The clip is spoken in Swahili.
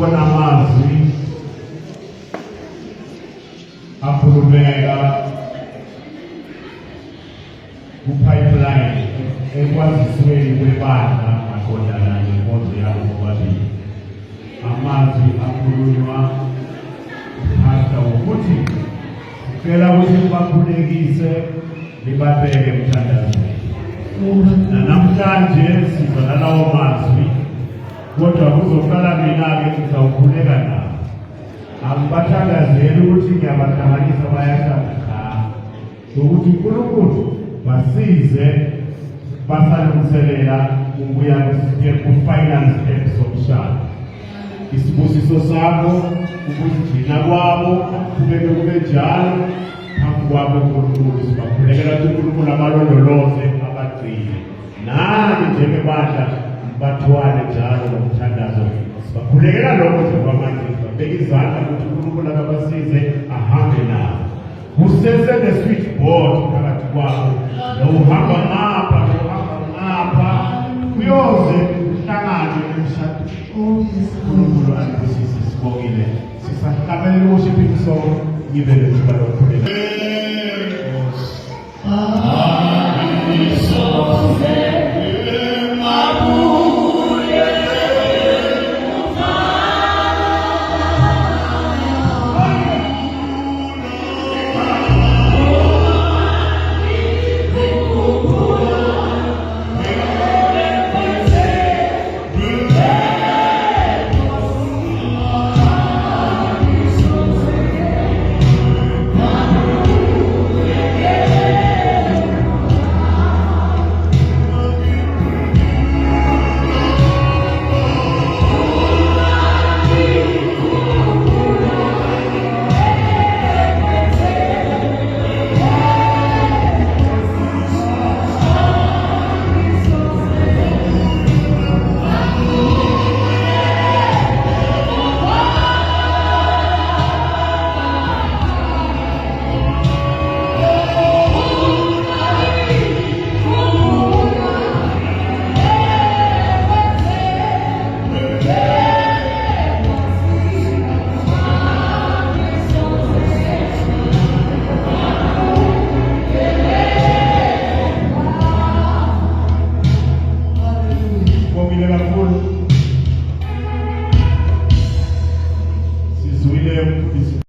kukhona amazwi akhulumeka ku-pipeline ekwazisweni kwebandla maqondana nenkonzo yabo bobabili. Amazwi akhulunywa hasta ukuthi sicela ukuthi bakhulekise libabeke emthandazweni. Namhlanje siza nalawo mazwi, kodwa kuzoqala mina-ke ngizawukhuleka nabo. Angibathandazeli ukuthi ngiyabahlanganisa bayahlala cha, ukuthi uNkulunkulu basize basalungiselela ukuya ku-final step somshado. Isibusiso sakho, ukuzigcina kwabo kubeke kube njalo phambi kwabo uNkulunkulu. Sibakhulekela ukuthi uNkulunkulu abalondoloze abagcine, nani njengebandla bathwane njalo ngomthandazo sibakhulekela lokho njengamanje sibabeka izandla ukuthi uNkulunkulu akabasize ahambe nabo. Kusese ne-switchboard phakathi kwabo uhamba ngapha ngapha kuyoze kuhlangane emshadweni. uNkulunkulu andibusise sibongile sisahlabela i-worshiping song ngibele thuba lokukhuleka.